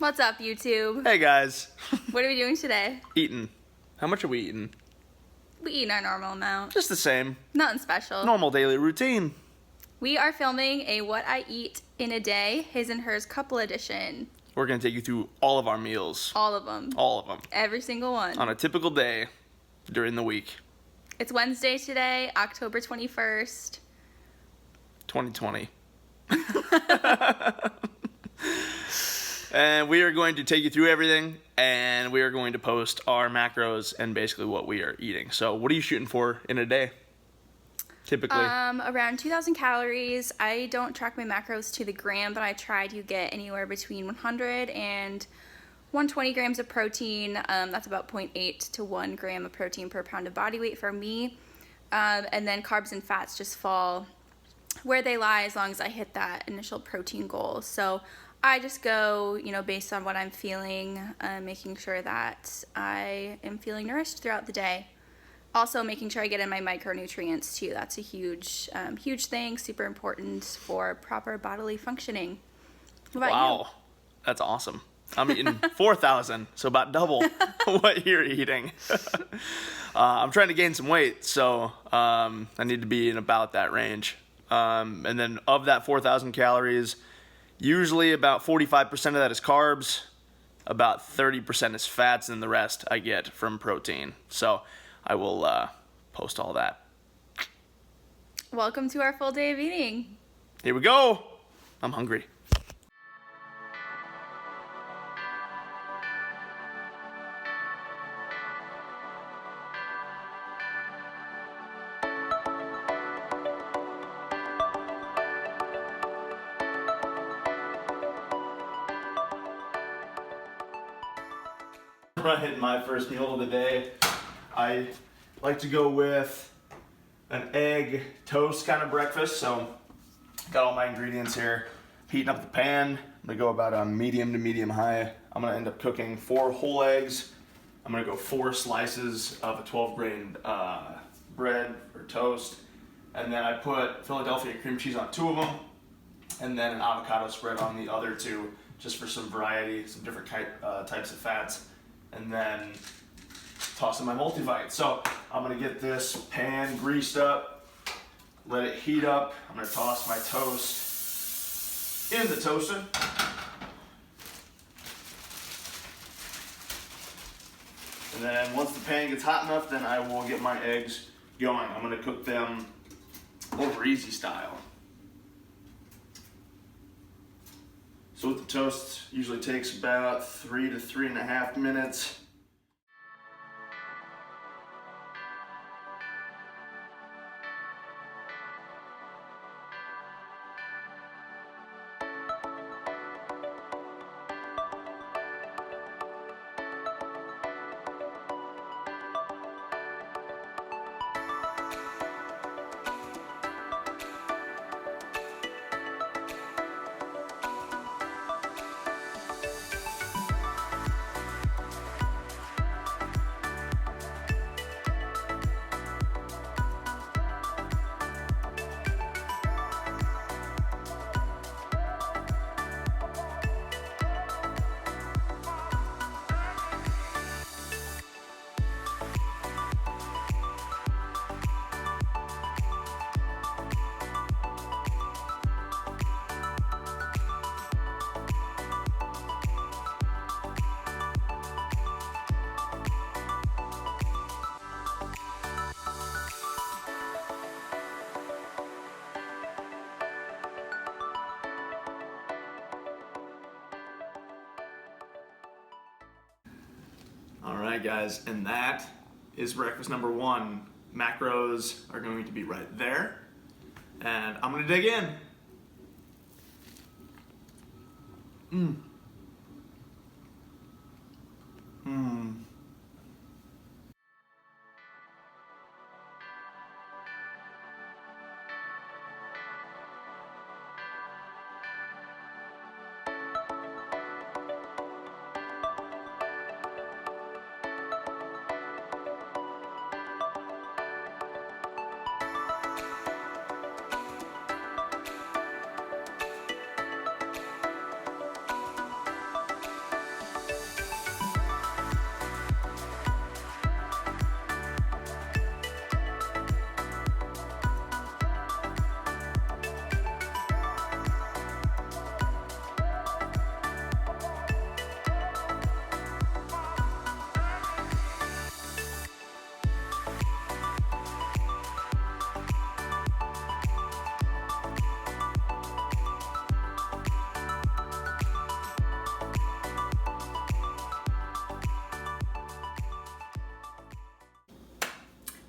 What's up, YouTube? Hey guys. What are we doing today? Eating. How much are we eating? We eat our normal amount. Just the same. Nothing special. Normal daily routine. We are filming a What I Eat in a Day, his and hers couple edition. We're going to take you through all of our meals. All of them. All of them. Every single one. On a typical day during the week. It's Wednesday today, October 21st. 2020. And we are going to take you through everything, and we are going to post our macros and basically what we are eating. So what are you shooting for in a day, typically? Around 2,000 calories. I don't track my macros to the gram, but I try to get anywhere between 100 and 120 grams of protein. That's about 0.8 to 1 gram of protein per pound of body weight for me. And then carbs and fats just fall where they lie as long as I hit that initial protein goal. So I just go, based on what I'm feeling, making sure that I am feeling nourished throughout the day. Also making sure I get in my micronutrients too. That's a huge thing, super important for proper bodily functioning. What about you? That's awesome. I'm eating 4,000, so about double what you're eating. I'm trying to gain some weight, so I need to be in about that range. And then of that 4,000 calories, usually about 45% of that is carbs, about 30% is fats, and the rest I get from protein. So I will post all that. Welcome to our full day of eating. Here we go. I'm hungry. Hitting my first meal of the day. I like to go with an egg toast kind of breakfast. So got all my ingredients here. Heating up the pan. I'm gonna go about on medium to medium high. I'm gonna end up cooking 4 whole eggs. I'm gonna go 4 slices of a 12-grain bread or toast, and then I put Philadelphia cream cheese on 2 of them, and then an avocado spread on the other 2, just for some variety, some different types of fats. And then toss in my multivite. So I'm gonna get this pan greased up, let it heat up. I'm gonna toss my toast in the toaster. And then once the pan gets hot enough, then I will get my eggs going. I'm gonna cook them over easy style. So with the toast, usually takes about 3 to 3.5 minutes. Alright guys, and that is breakfast number 1. Macros are going to be right there. And I'm gonna dig in.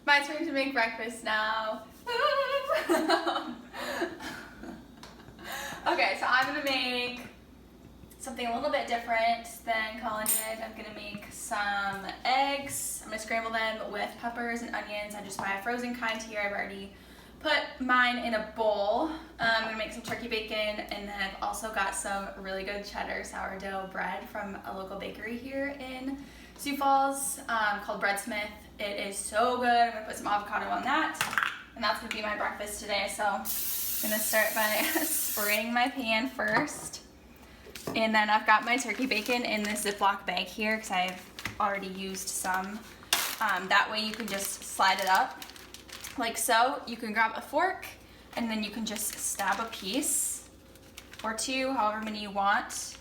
My turn to make breakfast now. Okay, so I'm gonna make something a little bit different than Colin did. I'm gonna make some eggs. I'm gonna scramble them with peppers and onions. I just buy a frozen kind here. I've already put mine in a bowl. I'm gonna make some turkey bacon, and then I've also got some really good cheddar sourdough bread from a local bakery here in Sioux Falls called Breadsmith. It is so good. I'm gonna put some avocado on that, and that's gonna be my breakfast today. So I'm gonna start by spraying my pan first. And then I've got my turkey bacon in this Ziploc bag here because I've already used some. That way you can just slide it up like so. You can grab a fork and then you can just stab a piece or two, however many you want.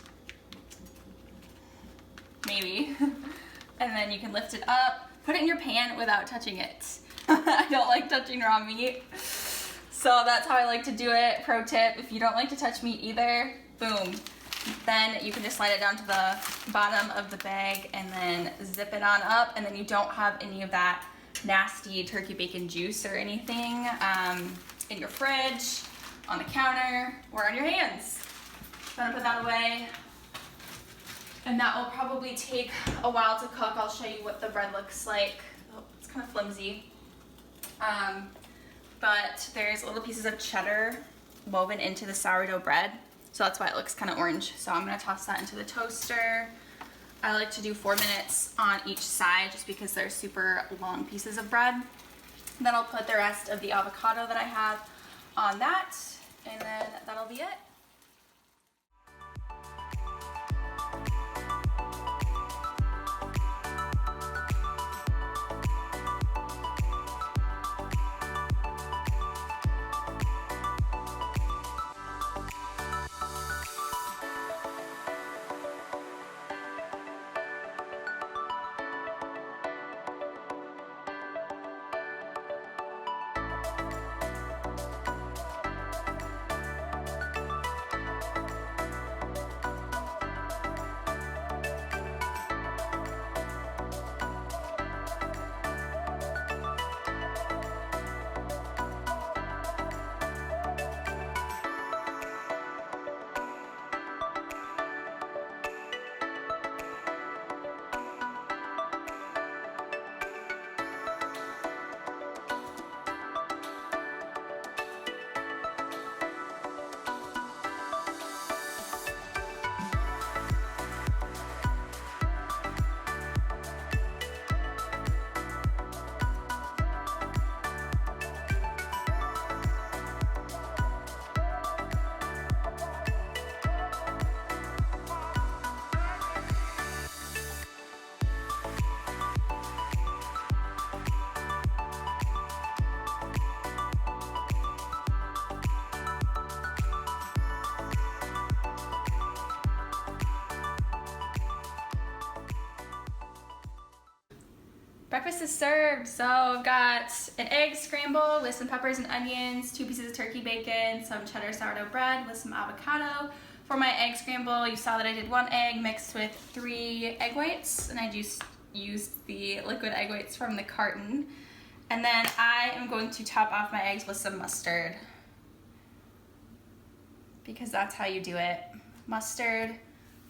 Maybe. And then you can lift it up, put it in your pan without touching it. I don't like touching raw meat. So that's how I like to do it. Pro tip, if you don't like to touch meat either, boom. Then you can just slide it down to the bottom of the bag and then zip it on up, and then you don't have any of that nasty turkey bacon juice or anything in your fridge, on the counter, or on your hands. I'm gonna put that away, and that will probably take a while to cook. I'll show you what the bread looks like. Oh, it's kind of flimsy. But there's little pieces of cheddar woven into the sourdough bread. So that's why it looks kind of orange. So I'm gonna toss that into the toaster. I like to do 4 minutes on each side just because they're super long pieces of bread. Then I'll put the rest of the avocado that I have on that, and then that'll be it. Breakfast is served. So I've got an egg scramble with some peppers and onions, 2 pieces of turkey bacon, some cheddar sourdough bread with some avocado. For my egg scramble, you saw that I did 1 egg mixed with 3 egg whites, and I just used the liquid egg whites from the carton. And then I am going to top off my eggs with some mustard, because that's how you do it. Mustard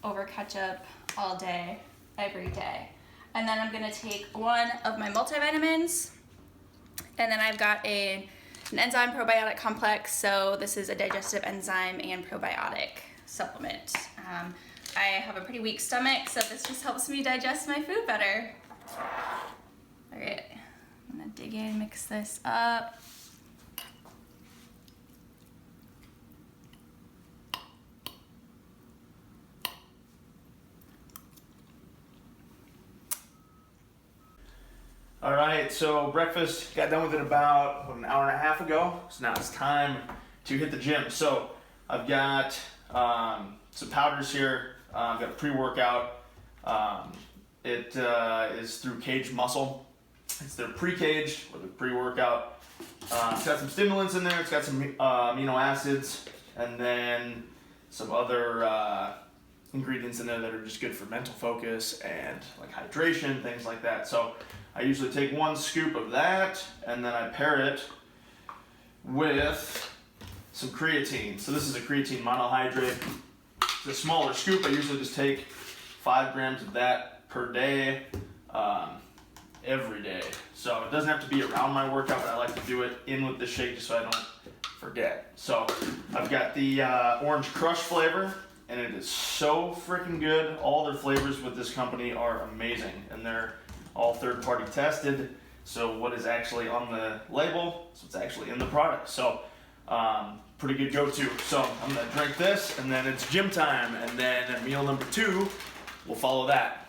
over ketchup all day, every day. And then I'm gonna take 1 of my multivitamins, and then I've got an enzyme probiotic complex. So this is a digestive enzyme and probiotic supplement. I have a pretty weak stomach, so this just helps me digest my food better. All right, I'm gonna dig in, mix this up. All right, so breakfast, got done with it about an hour and a half ago. So now it's time to hit the gym. So I've got some powders here. I've got a pre-workout. It is through Cage Muscle. It's their pre-caged with a pre-workout. It's got some stimulants in there. It's got some amino acids, and then some other ingredients in there that are just good for mental focus and like hydration, things like that. So I usually take 1 scoop of that and then I pair it with some creatine. So this is a creatine monohydrate. It's a smaller scoop. I usually just take 5 grams of that per day, every day. So it doesn't have to be around my workout, but I like to do it in with the shake just so I don't forget. So I've got the orange crush flavor, and it is so freaking good. All their flavors with this company are amazing, and they're all third-party tested. So what is actually on the label is what's actually in the product. So pretty good go-to. So I'm gonna drink this, and then it's gym time, and then meal number 2 will follow that.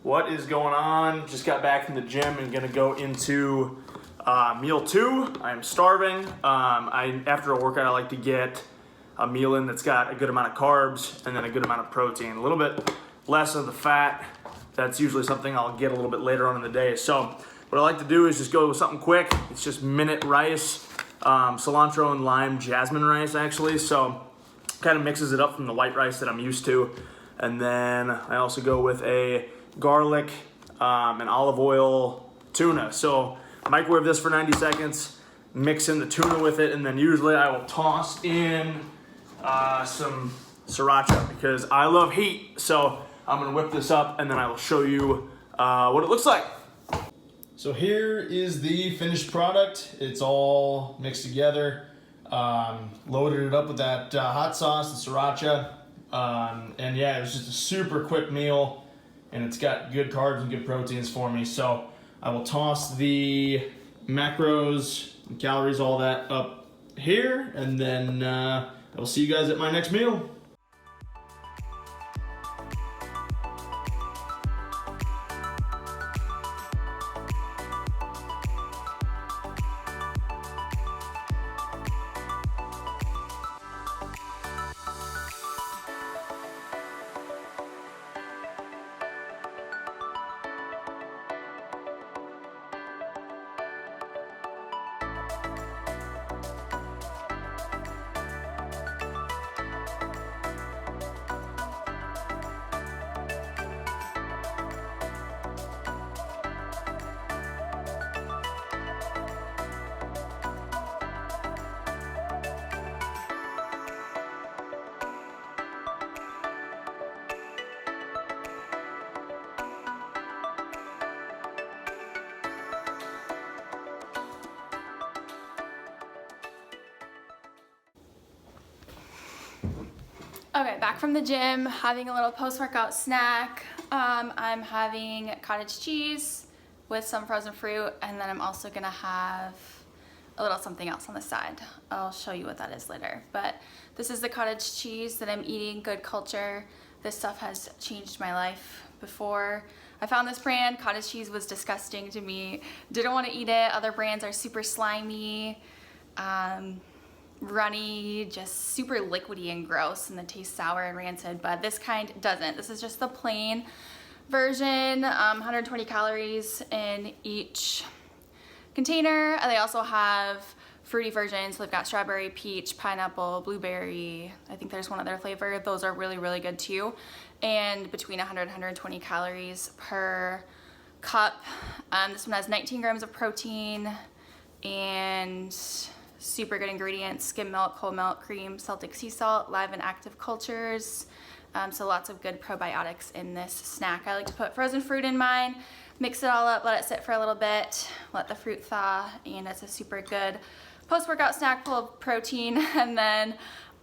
What is going on? Just got back from the gym and gonna go into meal 2. I'm starving. After a workout, I like to get a meal in that's got a good amount of carbs and then a good amount of protein. A little bit less of the fat. That's usually something I'll get a little bit later on in the day. So what I like to do is just go with something quick. It's just minute rice, cilantro and lime jasmine rice actually. So kind of mixes it up from the white rice that I'm used to. And then I also go with a garlic and olive oil tuna. So microwave this for 90 seconds, mix in the tuna with it, and then usually I will toss in some sriracha because I love heat. So I'm gonna whip this up and then I will show you what it looks like. So here is the finished product. It's all mixed together. Loaded it up with that hot sauce and sriracha. And yeah, it was just a super quick meal, and it's got good carbs and good proteins for me. So I will toss the macros and calories, all that up here, and then I will see you guys at my next meal. Okay, back from the gym, having a little post-workout snack. I'm having cottage cheese with some frozen fruit, and then I'm also gonna have a little something else on the side. I'll show you what that is later. But this is the cottage cheese that I'm eating, Good Culture. This stuff has changed my life. Before I found this brand, cottage cheese was disgusting to me. Didn't want to eat it. Other brands are super slimy, runny, just super liquidy and gross, and they taste sour and rancid, but this kind doesn't. This is just the plain version, 120 calories in each container. They also have fruity versions, so they've got strawberry, peach, pineapple, blueberry. I think there's one other flavor. Those are really, really good too. And between 100 and 120 calories per cup. This one has 19 grams of protein and super good ingredients: skim milk, whole milk, cream, Celtic sea salt, live and active cultures. So lots of good probiotics in this snack. I like to put frozen fruit in mine, mix it all up, let it sit for a little bit, let the fruit thaw, and it's a super good post-workout snack full of protein. And then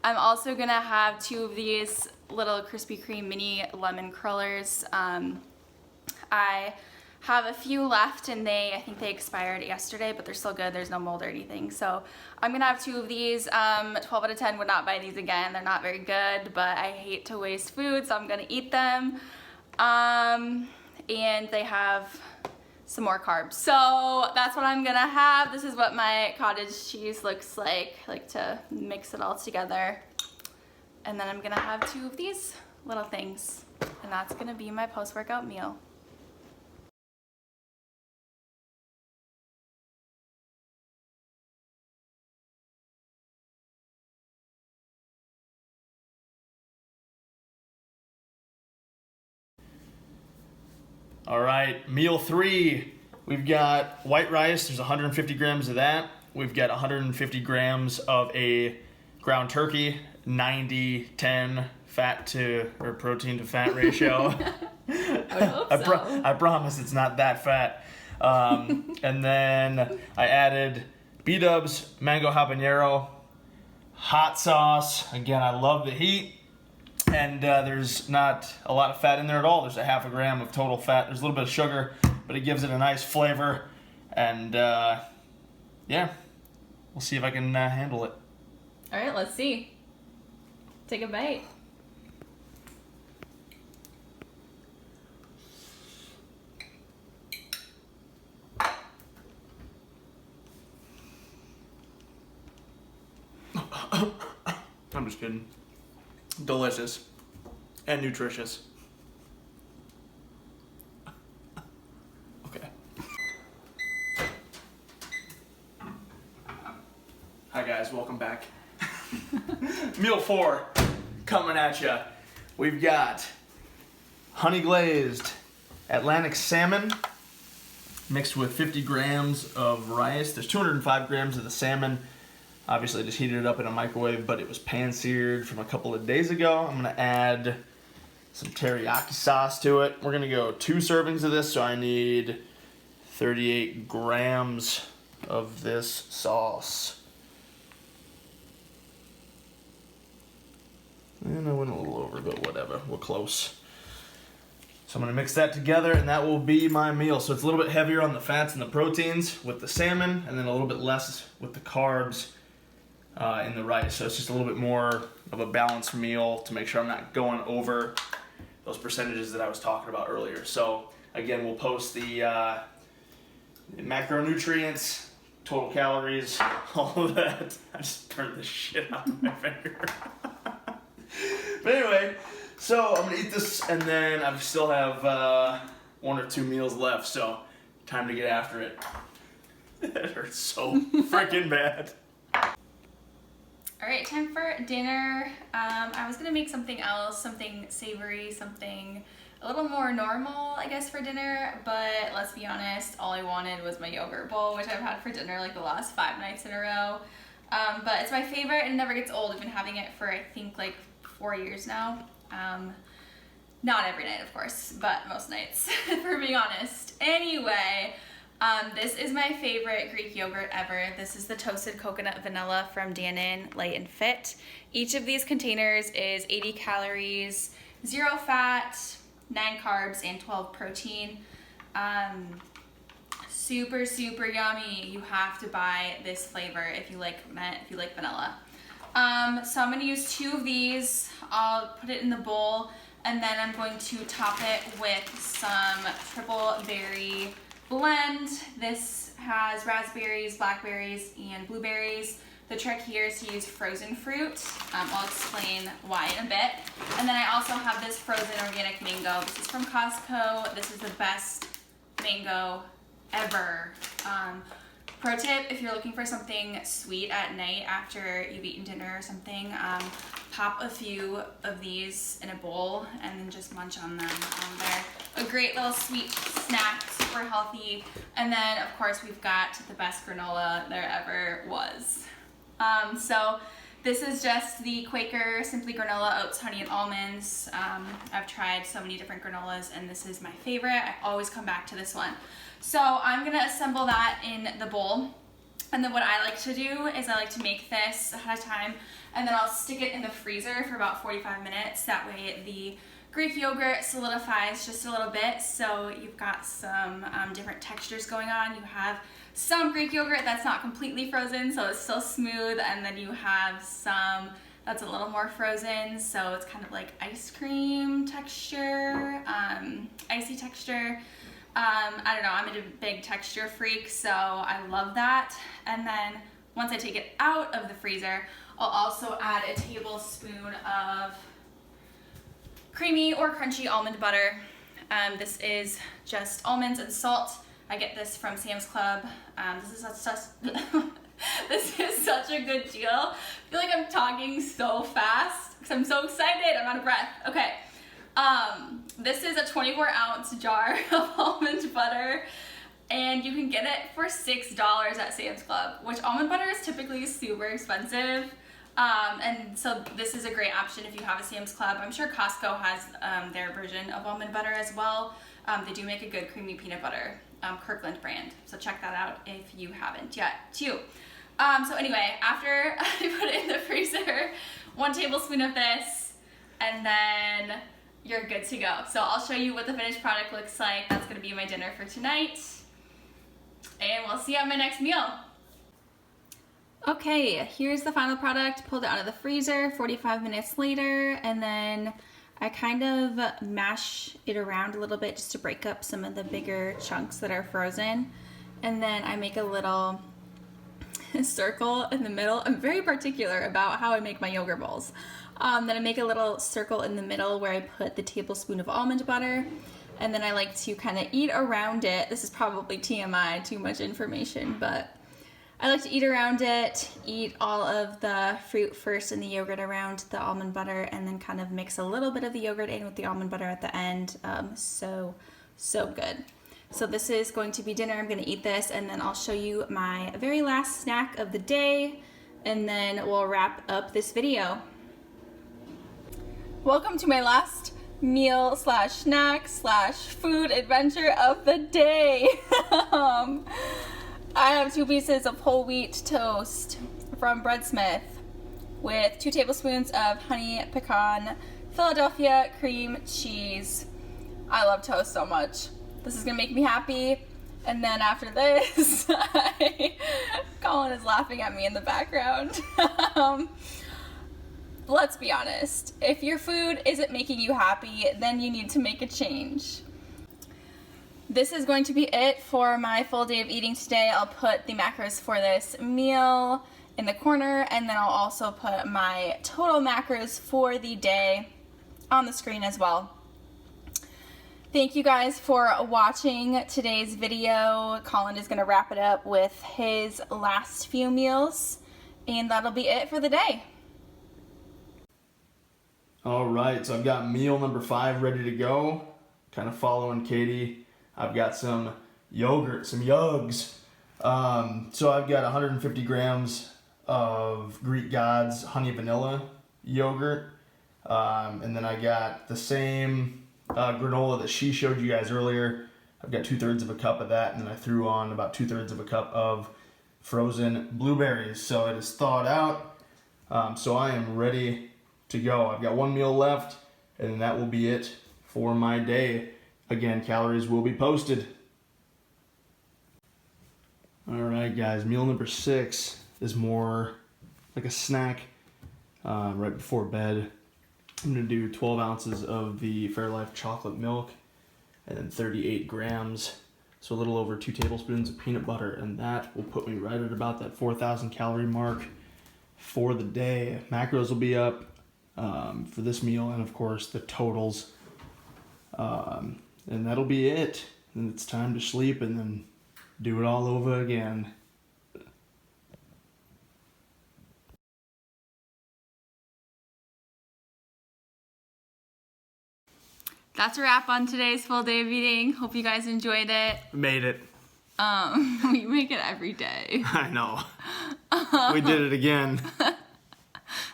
I'm also gonna have 2 of these little Krispy Kreme mini lemon curlers. I have a few left, and I think they expired yesterday, but they're still good. There's no mold or anything. So I'm gonna have 2 of these. 12 out of 10 would not buy these again. They're not very good, but I hate to waste food, so I'm gonna eat them. And they have some more carbs. So that's what I'm gonna have. This is what my cottage cheese looks like. I like to mix it all together. And then I'm gonna have 2 of these little things. And that's gonna be my post-workout meal. All right, meal 3. We've got white rice. There's 150 grams of that. We've got 150 grams of a ground turkey, 90-10 protein to fat ratio. I would hope so. I promise it's not that fat. And then I added B-dubs, mango habanero, hot sauce. Again, I love the heat. And there's not a lot of fat in there at all. There's a half a gram of total fat. There's a little bit of sugar, but it gives it a nice flavor. And yeah, we'll see if I can handle it. All right, let's see. Take a bite. I'm just kidding. Delicious and nutritious. Okay. Hi guys, welcome back. Meal 4 coming at ya. We've got honey glazed Atlantic salmon mixed with 50 grams of rice. There's 205 grams of the salmon. Obviously, I just heated it up in a microwave, but it was pan-seared from a couple of days ago. I'm gonna add some teriyaki sauce to it. We're gonna go 2 servings of this, so I need 38 grams of this sauce. And I went a little over, but whatever, we're close. So I'm gonna mix that together, and that will be my meal. So it's a little bit heavier on the fats and the proteins with the salmon, and then a little bit less with the carbs in the rice. So it's just a little bit more of a balanced meal to make sure I'm not going over those percentages that I was talking about earlier. So again, we'll post the macronutrients, total calories, all of that. I just burned the shit out of my finger. But anyway, so I'm gonna eat this, and then I still have 1 or 2 meals left, so time to get after it. That hurts so freaking bad. All right, time for dinner. I was gonna make something else, something savory, something a little more normal, I guess, for dinner, but let's be honest, all I wanted was my yogurt bowl, which I've had for dinner like the last 5 nights in a row. But it's my favorite and it never gets old. I've been having it for, I think, like 4 years now. Not every night, of course, but most nights, for being honest. Anyway, this is my favorite Greek yogurt ever. This is the toasted coconut vanilla from Dannon Light and Fit. Each of these containers is 80 calories, 0 fat, 9 carbs, and 12 protein. Super, super yummy. You have to buy this flavor if you like vanilla. So I'm gonna use 2 of these. I'll put it in the bowl, and then I'm going to top it with some triple berry blend. This has raspberries, blackberries, and blueberries. The trick here is to use frozen fruit. I'll explain why in a bit. And then I also have this frozen organic mango. This is from Costco. This is the best mango ever. Pro tip, if you're looking for something sweet at night after you've eaten dinner or something, pop a few of these in a bowl and then just munch on them. They're a great little sweet snack, super healthy. And then, of course, we've got the best granola there ever was. So this is just the Quaker Simply Granola Oats, Honey, and Almonds. I've tried so many different granolas, and this is my favorite. I always come back to this one. So I'm gonna assemble that in the bowl. And then what I like to do is I like to make this ahead of time, and then I'll stick it in the freezer for about 45 minutes. That way the Greek yogurt solidifies just a little bit, so you've got some different textures going on. You have some Greek yogurt that's not completely frozen, so it's still smooth, and then you have some that's a little more frozen, so it's kind of like ice cream texture, icy texture. I don't know, I'm a big texture freak, so I love that. And then once I take it out of the freezer, I'll also add a tablespoon of creamy or crunchy almond butter. This is just almonds and salt. I get this from Sam's Club. This is such a good deal. I feel like I'm talking so fast because I'm so excited. I'm out of breath. Okay. This is a 24-ounce jar of almond butter, and you can get it for $6 at Sam's Club, which almond butter is typically super expensive. And so this is a great option if you have a Sam's Club. I'm sure Costco has their version of almond butter as well. They do make a good creamy peanut butter, Kirkland brand. So check that out if you haven't yet too. So anyway, after I put it in the freezer, 1 tablespoon of this, and then you're good to go. So I'll show you what the finished product looks like. That's gonna be my dinner for tonight. And we'll see you at my next meal. Okay, here's the final product. Pulled it out of the freezer 45 minutes later, and then I kind of mash it around a little bit just to break up some of the bigger chunks that are frozen. And then I make a little circle in the middle. I'm very particular about how I make my yogurt bowls. Then I make a little circle in the middle where I put the tablespoon of almond butter, and then I like to kind of eat around it. This is probably TMI, too much information, but I like to eat around it, eat all of the fruit first and the yogurt around the almond butter, and then kind of mix a little bit of the yogurt in with the almond butter at the end. So good. So this is going to be dinner. I'm going to eat this, and then I'll show you my very last snack of the day, and then we'll wrap up this video. Welcome to my last meal slash snack slash food adventure of the day. I have 2 pieces of whole wheat toast from Breadsmith with 2 tablespoons of honey pecan Philadelphia cream cheese. I love toast so much. This is gonna make me happy. And then after this, Colin is laughing at me in the background. Let's be honest, if your food isn't making you happy, then you need to make a change. This is going to be it for my full day of eating today. I'll put the macros for this meal in the corner, and then I'll also put my total macros for the day on the screen as well. Thank you guys for watching today's video. Colin is going to wrap it up with his last few meals, and that'll be it for the day. All right, so I've got meal number 5 ready to go. Kind of following Katie. I've got some yogurt, some Yugs. So I've got 150 grams of Greek Gods honey vanilla yogurt. And then I got the same granola that she showed you guys earlier. I've got 2/3 of a cup of that, and then I threw on about 2/3 of a cup of frozen blueberries. So it is thawed out. So I am ready to go. I've got 1 meal left, and that will be it for my day. Again, calories will be posted. All right, guys, meal number 6 is more like a snack right before bed. I'm gonna do 12 ounces of the Fairlife chocolate milk, and then 38 grams, so a little over 2 tablespoons of peanut butter, and that will put me right at about that 4,000 calorie mark for the day. Macros will be up for this meal, and of course the totals, and that'll be it. And it's time to sleep and then do it all over again. That's a wrap on today's full day of eating. Hope you guys enjoyed it. Made it. We make it every day. I know. We did it again.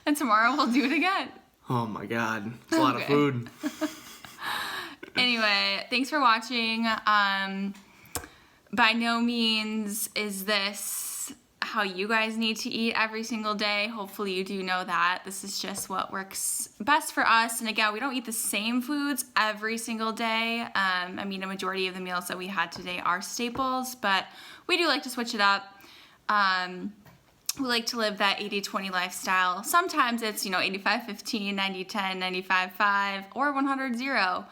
And tomorrow we'll do it again. Oh my God, it's a lot of food. Anyway, thanks for watching. By no means is this how you guys need to eat every single day. Hopefully you do know that. This is just what works best for us. And again, we don't eat the same foods every single day. I mean, a majority of the meals that we had today are staples, but we do like to switch it up. We like to live that 80-20 lifestyle. Sometimes it's, 85-15, 90-10, 95-5, or 100-0.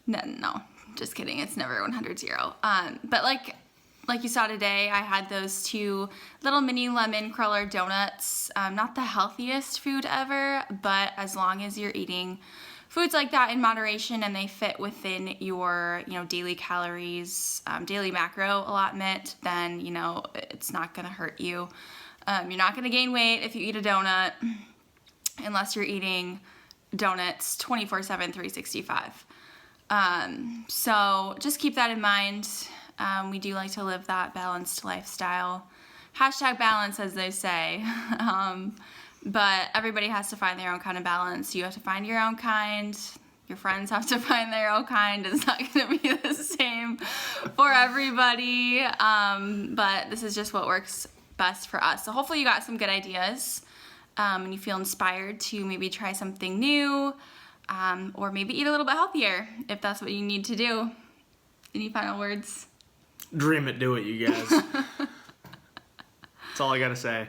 No, just kidding. It's never 100-0. But like you saw today, I had those 2 little mini lemon cruller donuts. Not the healthiest food ever, but as long as you're eating foods like that in moderation and they fit within your, daily calories, daily macro allotment, then, it's not going to hurt you. You're not going to gain weight if you eat a donut unless you're eating donuts 24/7, 365. So just keep that in mind. We do like to live that balanced lifestyle. Hashtag balance, as they say. But everybody has to find their own kind of balance. You have to find your own kind. Your friends have to find their own kind. It's not going to be the same for everybody. But this is just what works best for us. So hopefully you got some good ideas. And you feel inspired to maybe try something new. Or maybe eat a little bit healthier if that's what you need to do. Any final words? Dream it, do it, you guys. That's all I gotta say.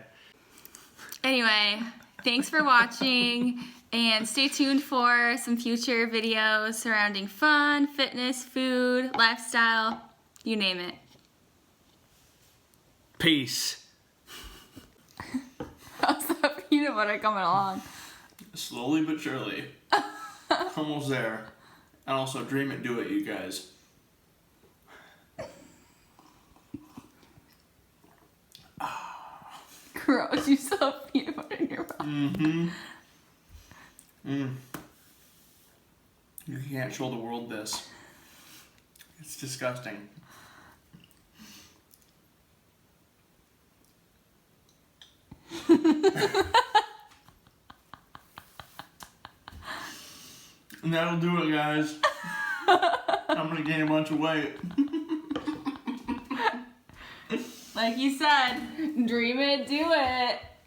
Anyway, thanks for watching, and stay tuned for some future videos surrounding fun, fitness, food, lifestyle, you name it. Peace. How's that peanut butter coming along? Slowly but surely. Almost there. And also, dream it, do it, you guys. Gross, you still have peanut butter in your mouth. You can't show the world this. It's disgusting. And that'll do it, guys. I'm gonna gain a bunch of weight. Like you said, dream it, do it.